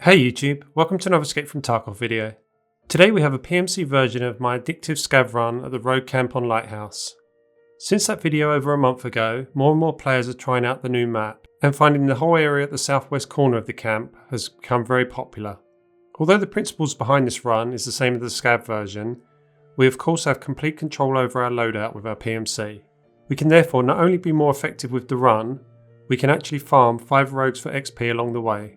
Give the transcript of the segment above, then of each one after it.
Hey YouTube, welcome to another Escape from Tarkov video. Today we have a PMC version of my addictive scav run at the road camp on Lighthouse. Since that video over a month ago, more and more players are trying out the new map, and finding the whole area at the southwest corner of the camp has become very popular. Although the principles behind this run is the same as the scav version, we of course have complete control over our loadout with our PMC. We can therefore not only be more effective with the run, we can actually farm 5 rogues for XP along the way.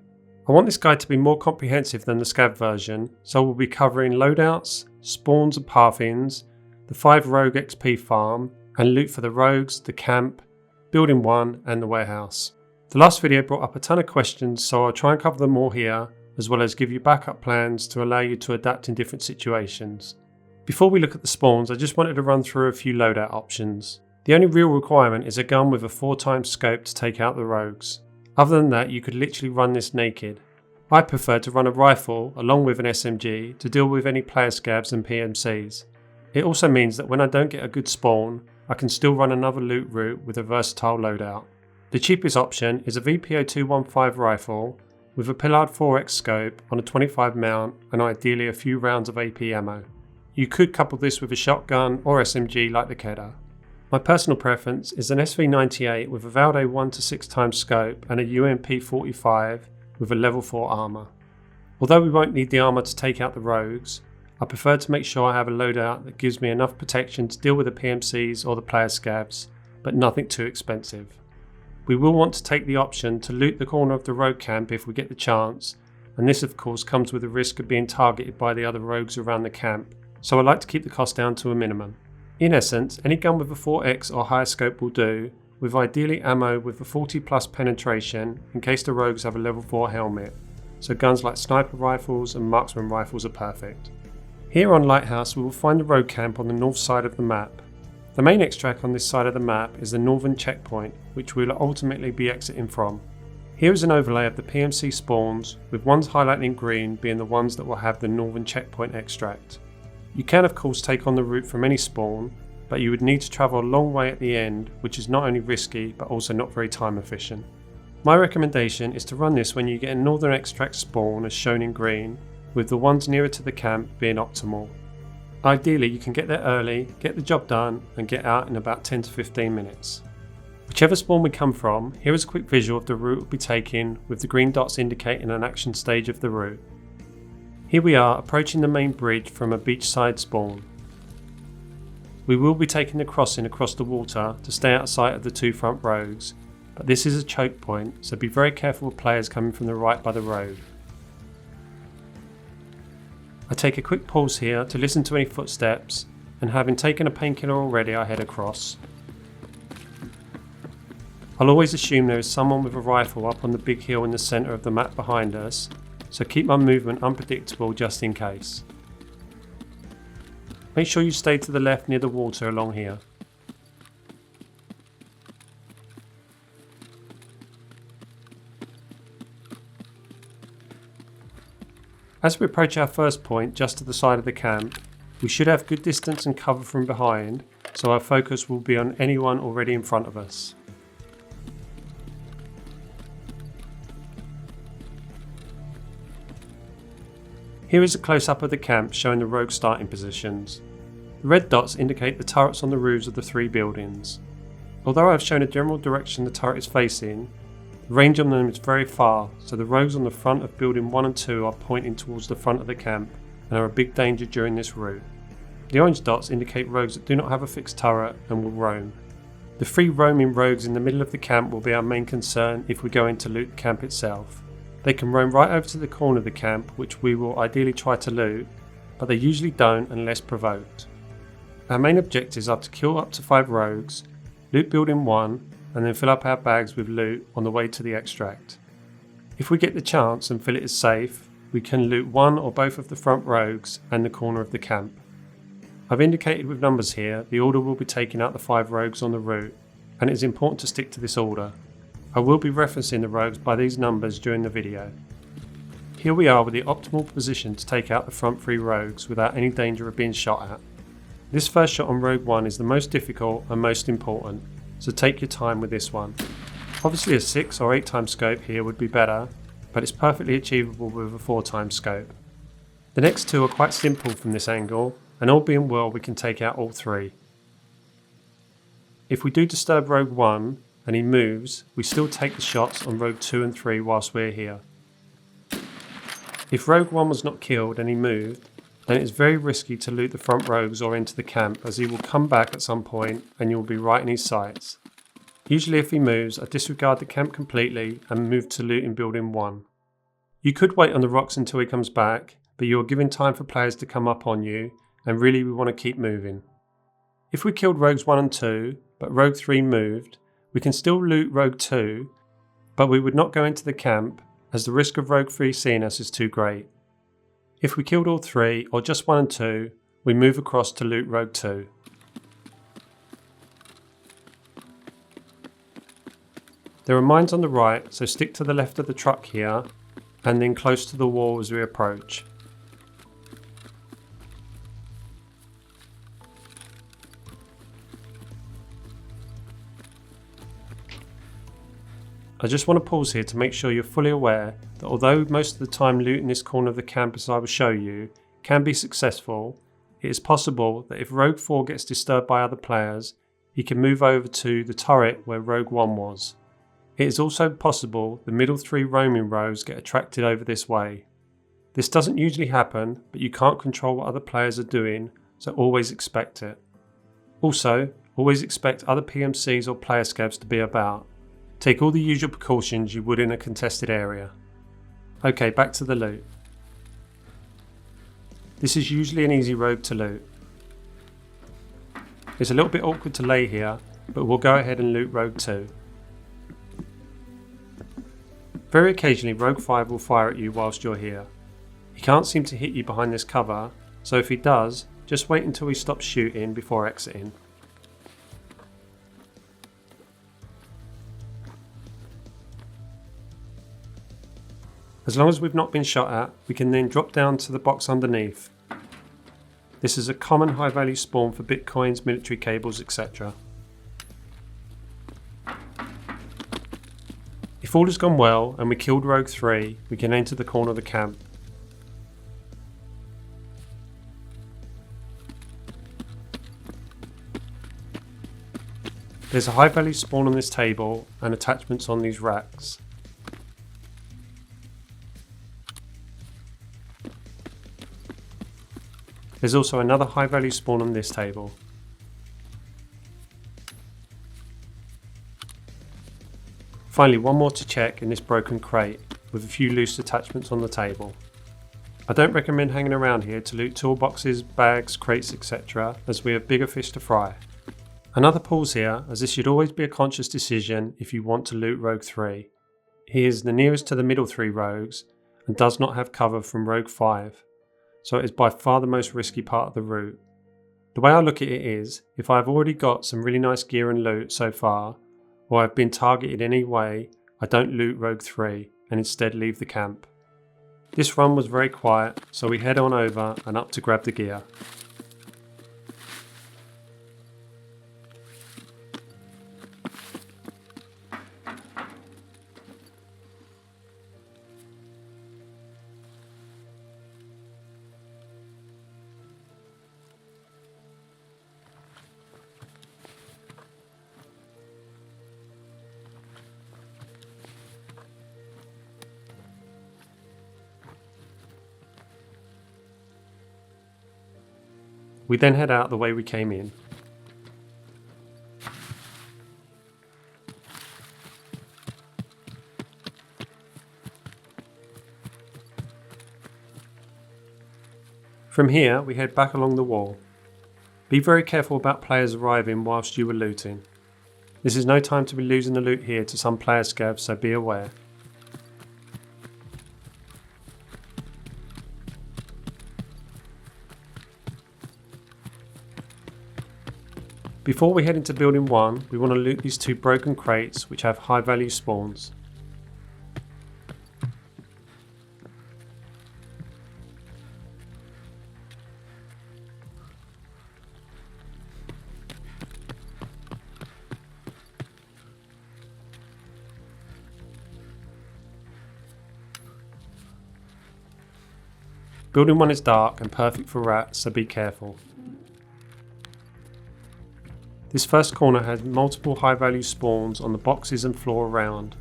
I want this guide to be more comprehensive than the scav version, so we'll be covering loadouts, spawns and path-ins, the 5 rogue XP farm, and loot for the rogues, the camp, building 1 and the warehouse. The last video brought up a ton of questions, so I'll try and cover them all here, as well as give you backup plans to allow you to adapt in different situations. Before we look at the spawns, I just wanted to run through a few loadout options. The only real requirement is a gun with a 4x scope to take out the rogues. Other than that, you could literally run this naked. I prefer to run a rifle along with an SMG to deal with any player scavs and PMCs. It also means that when I don't get a good spawn, I can still run another loot route with a versatile loadout. The cheapest option is a VPO215 rifle with a Pillard 4X scope on a 25 mount and ideally a few rounds of AP ammo. You could couple this with a shotgun or SMG like the Kedar. My personal preference is an SV98 with a Valde 1 to 6x scope and a UMP 45 with a level 4 armour. Although we won't need the armour to take out the rogues, I prefer to make sure I have a loadout that gives me enough protection to deal with the PMCs or the player scavs, but nothing too expensive. We will want to take the option to loot the corner of the rogue camp if we get the chance, and this of course comes with the risk of being targeted by the other rogues around the camp, so I like to keep the cost down to a minimum. In essence, any gun with a 4x or higher scope will do, with ideally ammo with a 40 plus penetration in case the rogues have a level 4 helmet, so guns like sniper rifles and marksman rifles are perfect. Here on Lighthouse we will find the rogue camp on the north side of the map. The main extract on this side of the map is the northern checkpoint, which we will ultimately be exiting from. Here is an overlay of the PMC spawns, with ones highlighted in green being the ones that will have the northern checkpoint extract. You can of course take on the route from any spawn, but you would need to travel a long way at the end, which is not only risky but also not very time efficient. My recommendation is to run this when you get a northern extract spawn as shown in green, with the ones nearer to the camp being optimal. Ideally you can get there early, get the job done and get out in about 10 to 15 minutes. Whichever spawn we come from, here is a quick visual of the route we'll be taking with the green dots indicating an action stage of the route. Here we are approaching the main bridge from a beachside spawn. We will be taking the crossing across the water to stay out of sight of the 2 front rogues, but this is a choke point, so be very careful with players coming from the right by the road. I take a quick pause here to listen to any footsteps, and having taken a painkiller already I head across. I'll always assume there is someone with a rifle up on the big hill in the centre of the map behind us, so keep my movement unpredictable just in case. Make sure you stay to the left near the water along here. As we approach our first point just to the side of the camp, we should have good distance and cover from behind, so our focus will be on anyone already in front of us. Here is a close-up of the camp showing the rogue starting positions. The red dots indicate the turrets on the roofs of the 3 buildings. Although I have shown a general direction the turret is facing, the range on them is very far, so the rogues on the front of building 1 and 2 are pointing towards the front of the camp and are a big danger during this route. The orange dots indicate rogues that do not have a fixed turret and will roam. The 3 roaming rogues in the middle of the camp will be our main concern if we go in to loot the camp itself. They can roam right over to the corner of the camp, which we will ideally try to loot, but they usually don't unless provoked. Our main objectives are to kill up to 5 rogues, loot building 1, and then fill up our bags with loot on the way to the extract. If we get the chance and feel it is safe, we can loot 1 or both of the front rogues and the corner of the camp. I've indicated with numbers here the order we'll be taking out the 5 rogues on the route, and it is important to stick to this order. I will be referencing the rogues by these numbers during the video. Here we are with the optimal position to take out the front 3 rogues without any danger of being shot at. This first shot on rogue 1 is the most difficult and most important, so take your time with this one. Obviously a 6 or 8x scope here would be better, but it's perfectly achievable with a 4x scope. The next two are quite simple from this angle, and all being well we can take out all three. If we do disturb Rogue 1 and he moves, we still take the shots on Rogue 2 and 3 whilst we're here. If Rogue 1 was not killed and he moved, then it's very risky to loot the front rogues or enter the camp, as he will come back at some point and you will be right in his sights. Usually if he moves, I disregard the camp completely and move to looting building 1. You could wait on the rocks until he comes back, but you are giving time for players to come up on you, and really we want to keep moving. If we killed Rogues 1 and 2, but Rogue 3 moved, we can still loot Rogue 2, but we would not go into the camp, as the risk of Rogue 3 seeing us is too great. If we killed all 3, or just 1 and 2, we move across to loot Rogue 2. There are mines on the right, so stick to the left of the truck here, and then close to the wall as we approach. I just want to pause here to make sure you're fully aware that although most of the time looting this corner of the camp, as I will show you, can be successful, it is possible that if Rogue 4 gets disturbed by other players, he can move over to the turret where Rogue 1 was. It is also possible the middle 3 roaming rows get attracted over this way. This doesn't usually happen, but you can't control what other players are doing, so always expect it. Also, always expect other PMCs or player scavs to be about. Take all the usual precautions you would in a contested area. Okay, back to the loot. This is usually an easy rogue to loot. It's a little bit awkward to lay here, but we'll go ahead and loot Rogue 2. Very occasionally Rogue 5 will fire at you whilst you're here. He can't seem to hit you behind this cover, so if he does, just wait until he stops shooting before exiting. As long as we've not been shot at, we can then drop down to the box underneath. This is a common high value spawn for bitcoins, military cables, etc. If all has gone well and we killed Rogue 3, we can enter the corner of the camp. There's a high value spawn on this table and attachments on these racks. There's also another high value spawn on this table. Finally, one more to check in this broken crate, with a few loose attachments on the table. I don't recommend hanging around here to loot toolboxes, bags, crates, etc., as we have bigger fish to fry. Another pause here, as this should always be a conscious decision if you want to loot Rogue 3. He is the nearest to the middle 3 rogues, and does not have cover from Rogue 5, so it is by far the most risky part of the route. The way I look at it is, if I have already got some really nice gear and loot so far, or I've been targeted in any way, I don't loot Rogue 3 and instead leave the camp. This run was very quiet, so we head on over and up to grab the gear. We then head out the way we came in. From here, we head back along the wall. Be very careful about players arriving whilst you were looting. This is no time to be losing the loot here to some player scavs, so be aware. Before we head into building 1, we want to loot these 2 broken crates which have high value spawns. Building 1 is dark and perfect for rats, so be careful. This first corner has multiple high value spawns on the boxes and floor around.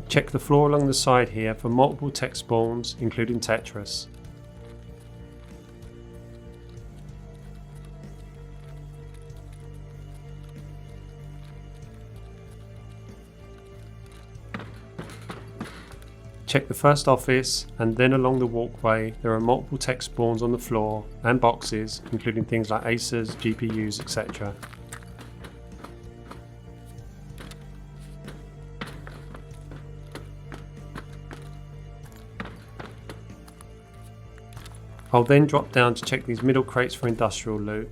Check the floor along the side here for multiple tech spawns, including Tetris. Check the first office, and then along the walkway there are multiple tech spawns on the floor and boxes, including things like Acers, GPUs, etc. I'll then drop down to check these middle crates for industrial loot.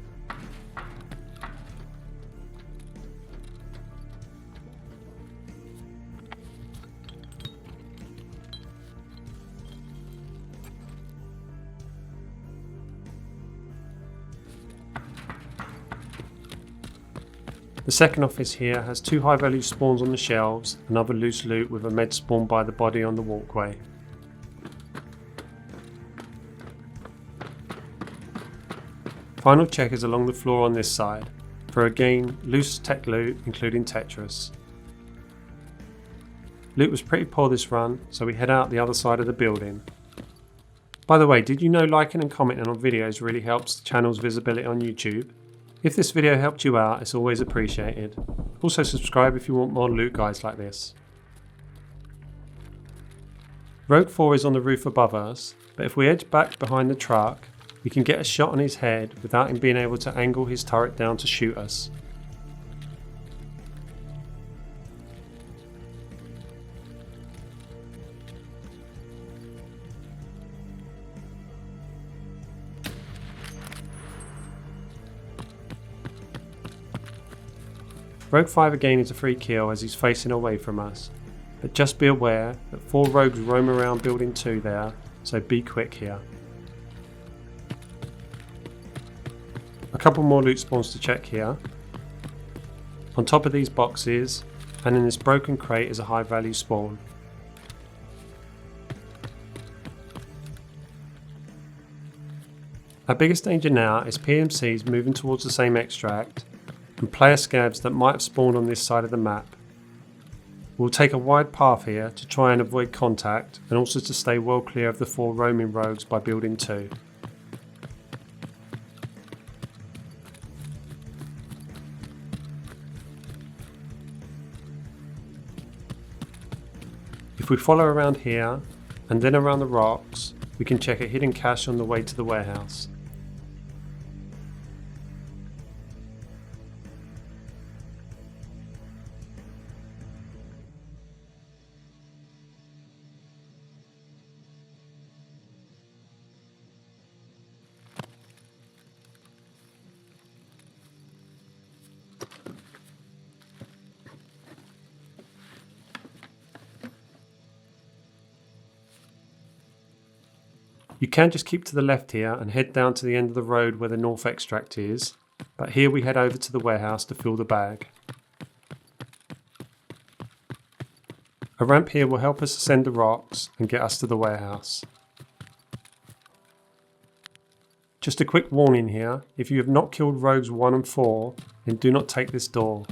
The second office here has 2 high value spawns on the shelves and other loose loot with a med spawn by the body on the walkway. Final check is along the floor on this side, for again loose tech loot including Tetris. Loot was pretty poor this run, so we head out the other side of the building. By the way, did you know liking and commenting on videos really helps the channel's visibility on YouTube? If this video helped you out, it's always appreciated. Also subscribe if you want more loot guides like this. Rogue 4 is on the roof above us, but if we edge back behind the truck, we can get a shot on his head without him being able to angle his turret down to shoot us. Rogue 5 again is a free kill as he's facing away from us, but just be aware that 4 rogues roam around building 2 there, so be quick here. A couple more loot spawns to check here. On top of these boxes and in this broken crate is a high value spawn. Our biggest danger now is PMCs moving towards the same extract and player scavs that might have spawned on this side of the map. We'll take a wide path here to try and avoid contact and also to stay well clear of the 4 roaming rogues by building 2. If we follow around here and then around the rocks, we can check a hidden cache on the way to the warehouse. You can just keep to the left here and head down to the end of the road where the north extract is, but here we head over to the warehouse to fill the bag. A ramp here will help us ascend the rocks and get us to the warehouse. Just a quick warning here, if you have not killed rogues 1 and 4, then do not take this door.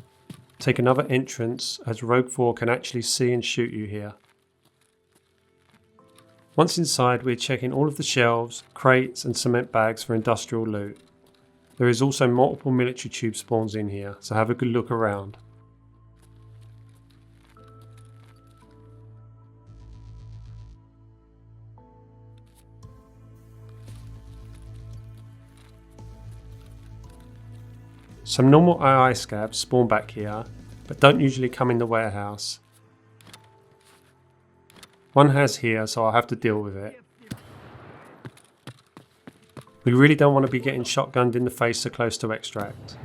Take another entrance as rogue 4 can actually see and shoot you here. Once inside, we're checking all of the shelves, crates and cement bags for industrial loot. There is also multiple military tube spawns in here, so have a good look around. Some normal AI scavs spawn back here, but don't usually come in the warehouse. One has here, so I'll have to deal with it. We really don't want to be getting shotgunned in the face so close to extract.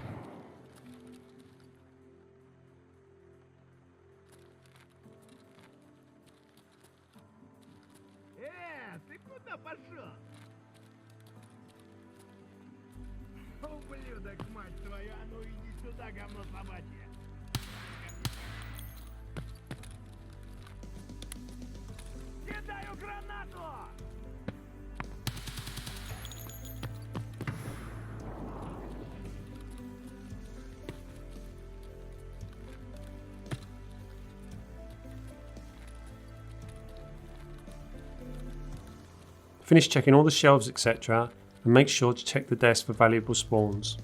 Finish checking all the shelves etc. and make sure to check the desk for valuable spawns.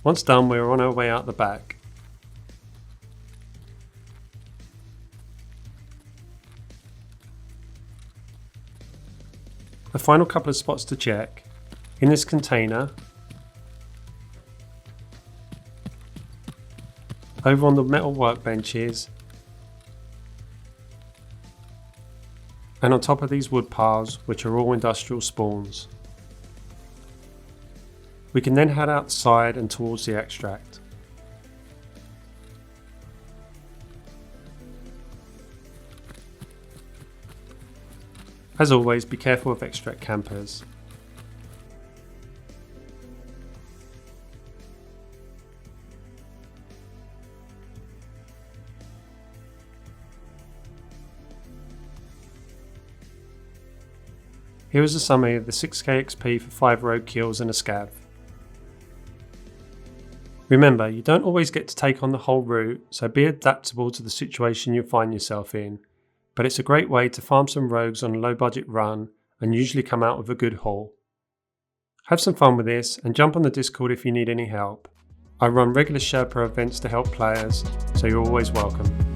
Once done, we are on our way out the back. The final couple of spots to check: in this container, over on the metal workbenches, and on top of these wood piles, which are all industrial spawns. We can then head outside and towards the extract. As always, be careful of extract campers. Here is a summary of the 6k XP for 5 rogue kills and a scav. Remember, you don't always get to take on the whole route, so be adaptable to the situation you find yourself in, but it's a great way to farm some rogues on a low budget run and usually come out with a good haul. Have some fun with this and jump on the Discord if you need any help. I run regular Sherpa events to help players, so you're always welcome.